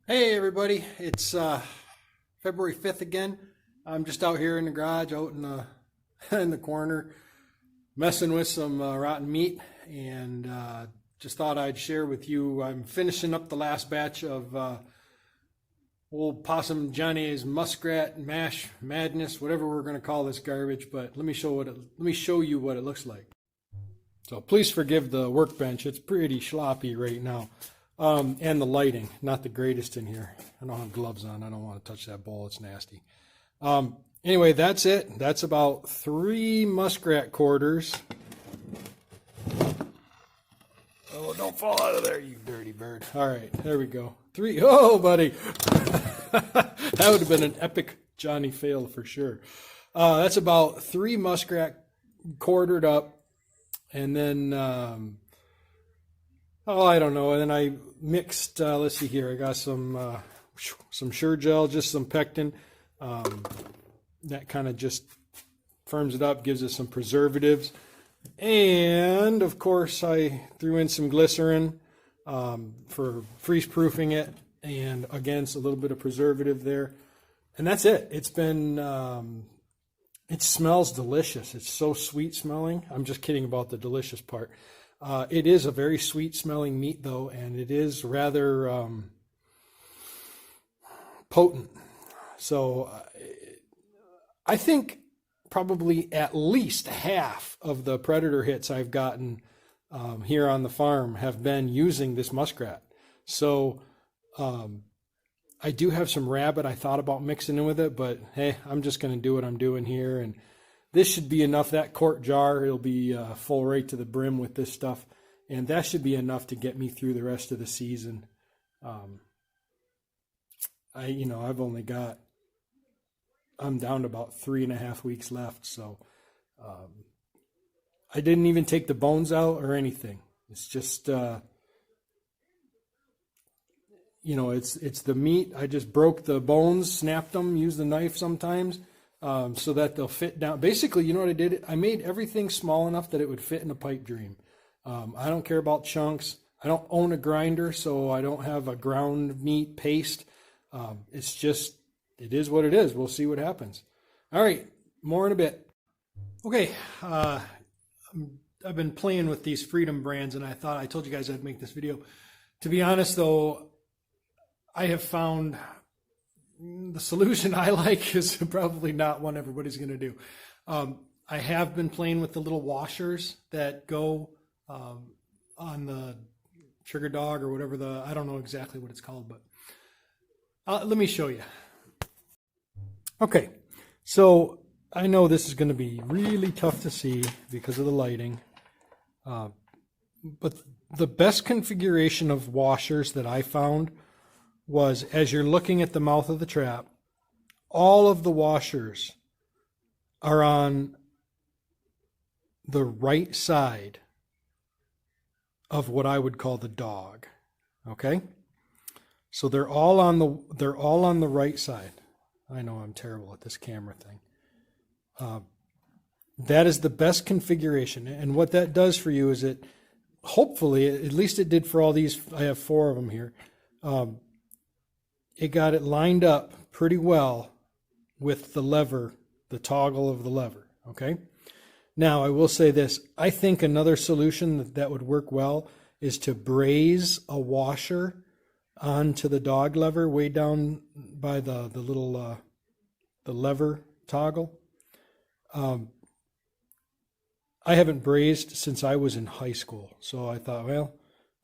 Hey everybody, it's February 5th again. I'm just out here in the garage, out in the in the corner, messing with some rotten meat, and just thought I'd share with you. I'm finishing up the last batch of old Possum Johnny's muskrat mash madness, whatever we're going to call this garbage. But let me show you what it looks like. So please forgive the workbench; it's pretty sloppy right now. And the lighting, not the greatest in here. I don't have gloves on. I don't want to touch that bowl. It's nasty. Anyway, that's it. That's about 3 muskrat quarters. Oh, don't fall out of there, you dirty bird. All right, there we go. 3. Oh, buddy. That would have been an epic Johnny fail for sure. That's about 3 muskrat quartered up. And then... oh, I don't know. And then I mixed, let's see here. I got some Sure Gel, just some pectin. That kind of just firms it up, gives it some preservatives. And, of course, I threw in some glycerin for freeze-proofing it. And, again, it's a little bit of preservative there. And that's it. It's been, it smells delicious. It's so sweet smelling. I'm just kidding about the delicious part. It is a very sweet smelling meat though, and it is rather potent. So I think probably at least half of the predator hits I've gotten here on the farm have been using this muskrat. So I do have some rabbit I thought about mixing in with it, but hey, I'm just going to do what I'm doing here. And this should be enough. That quart jar, it'll be full right to the brim with this stuff. And that should be enough to get me through the rest of the season. I'm down to about 3.5 weeks left. So I didn't even take the bones out or anything. It's just, it's the meat. I just broke the bones, snapped them, used the knife sometimes. So that they'll fit down. Basically, you know what I did? I made everything small enough that it would fit in a pipe dream. I don't care about chunks. I don't own a grinder, so I don't have a ground meat paste. It's just, it is what it is. We'll see what happens. All right, more in a bit. Okay, I've been playing with these Freedom brands, and I told you guys I'd make this video. To be honest, though, I have found the solution I like is probably not one everybody's going to do. I have been playing with the little washers that go on the Sugar Dog or whatever I don't know exactly what it's called, but let me show you. Okay, so I know this is going to be really tough to see because of the lighting, but the best configuration of washers that I found was, as you're looking at the mouth of the trap, all of the washers are on the right side of what I would call the dog. Okay? So they're all on the right side. I know I'm terrible at this camera thing. That is the best configuration. And what that does for you is hopefully, at least it did for all these, I have 4 of them here. It got it lined up pretty well with the lever, the toggle of the lever, okay? Now, I will say this. I think another solution that would work well is to braze a washer onto the dog lever way down by the little the lever toggle. I haven't brazed since I was in high school, so I thought, well,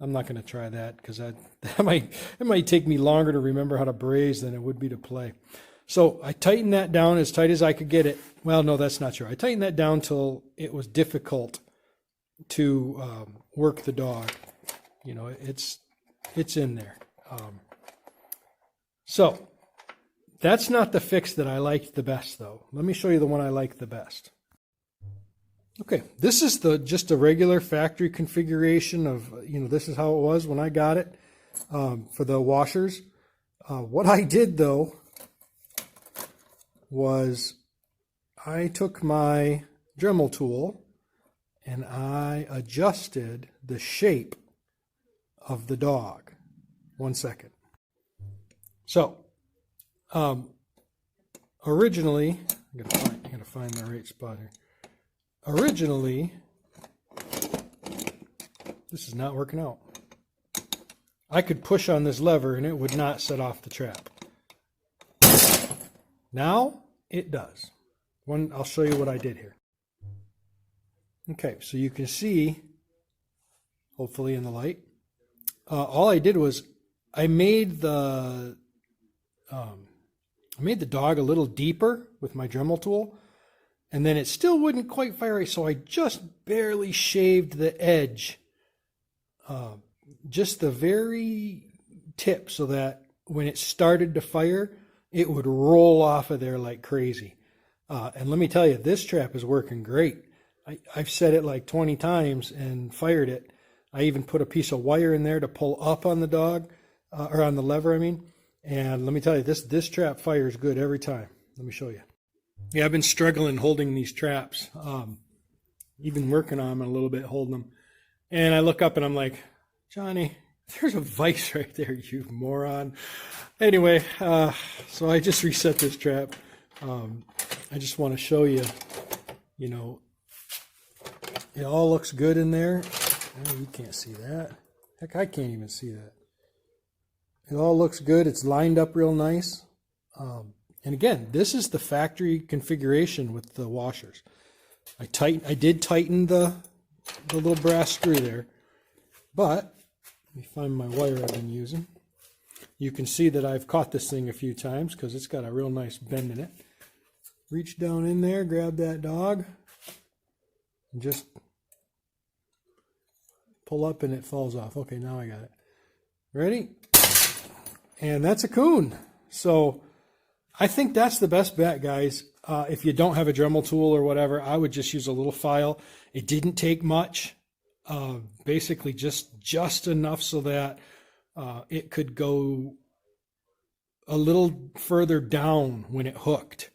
I'm not going to try that because it might take me longer to remember how to braze than it would be to play. So I tightened that down as tight as I could get it. Well, no, that's not true. I tightened that down till it was difficult to work the dog. You know, it's in there. So that's not the fix that I liked the best, though. Let me show you the one I like the best. Okay, this is just a regular factory configuration of, this is how it was when I got it for the washers. What I did, though, was I took my Dremel tool and I adjusted the shape of the dog. 1 second. So, originally, I gotta find the right spot here. Originally, this is not working out. I could push on this lever and it would not set off the trap. Now it does. I'll show you what I did here. Okay, so you can see, hopefully in the light, all I did was I made the dog a little deeper with my Dremel tool, and then it still wouldn't quite fire right, so I just barely shaved the edge, just the very tip, so that when it started to fire, it would roll off of there like crazy. And let me tell you, this trap is working great. I've set it like 20 times and fired it. I even put a piece of wire in there to pull up on the dog, or on the lever, I mean. And let me tell you, this trap fires good every time. Let me show you. Yeah, I've been struggling holding these traps. Even working on them a little bit, holding them. And I look up and I'm like, Johnny, there's a vise right there, you moron. Anyway, so I just reset this trap. I just want to show you, you know, it all looks good in there. Oh, you can't see that. Heck, I can't even see that. It all looks good. It's lined up real nice. And again, this is the factory configuration with the washers. I did tighten the little brass screw there, but let me find my wire I've been using. You can see that I've caught this thing a few times because it's got a real nice bend in it. Reach down in there, grab that dog, and just pull up and it falls off. Okay, now I got it. Ready? And that's a coon. So I think that's the best bet, guys. If you don't have a Dremel tool or whatever, I would just use a little file. It didn't take much. Basically just enough so that it could go a little further down when it hooked,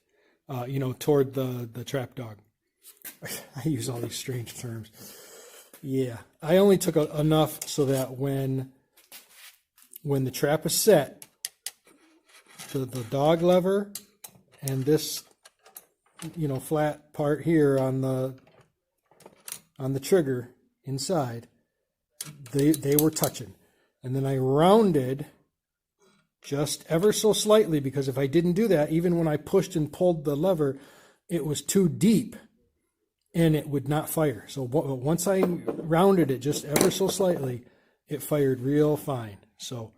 you know, toward the trap dog. I use all these strange terms. Yeah, I only took enough so that when the trap is set, the dog lever and this, you know, flat part here on the trigger inside, they were touching. And then I rounded just ever so slightly, because if I didn't do that, even when I pushed and pulled the lever, it was too deep and it would not fire. So once I rounded it just ever so slightly, it fired real fine. So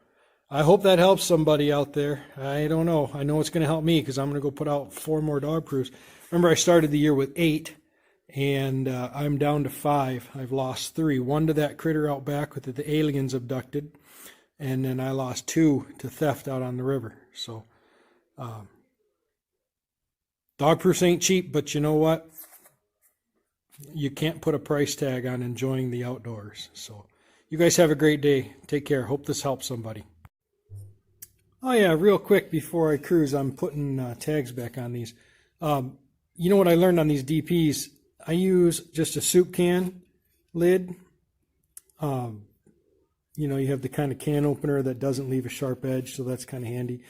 I hope that helps somebody out there. I don't know. I know it's going to help me because I'm going to go put out 4 more dog proofs. Remember, I started the year with 8, and I'm down to 5. I've lost 3. 1 to that critter out back with the aliens abducted, and then I lost 2 to theft out on the river. So dog proofs ain't cheap, but you know what? You can't put a price tag on enjoying the outdoors. So you guys have a great day. Take care. Hope this helps somebody. Oh yeah, real quick before I cruise, I'm putting tags back on these. You know what I learned on these DPs? I use just a soup can lid. You know, you have the kind of can opener that doesn't leave a sharp edge, so that's kind of handy.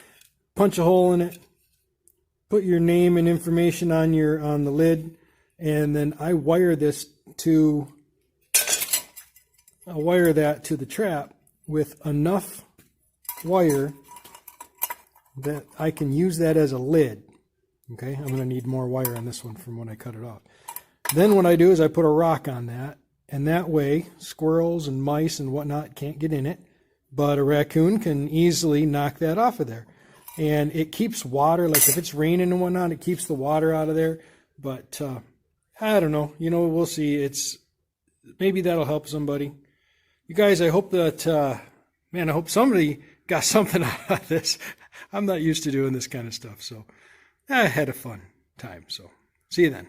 Punch a hole in it, put your name and information on the lid, and then I wire that to the trap with enough wire that I can use that as a lid. Okay, I'm going to need more wire on this one from when I cut it off. Then what I do is I put a rock on that, and that way squirrels and mice and whatnot can't get in it, but a raccoon can easily knock that off of there. And it keeps water, like if it's raining and whatnot, it keeps the water out of there. But I don't know, you know, we'll see. Maybe that'll help somebody. You guys, I hope that, man, I hope somebody got something out of this. I'm not used to doing this kind of stuff, so I had a fun time. So see you then.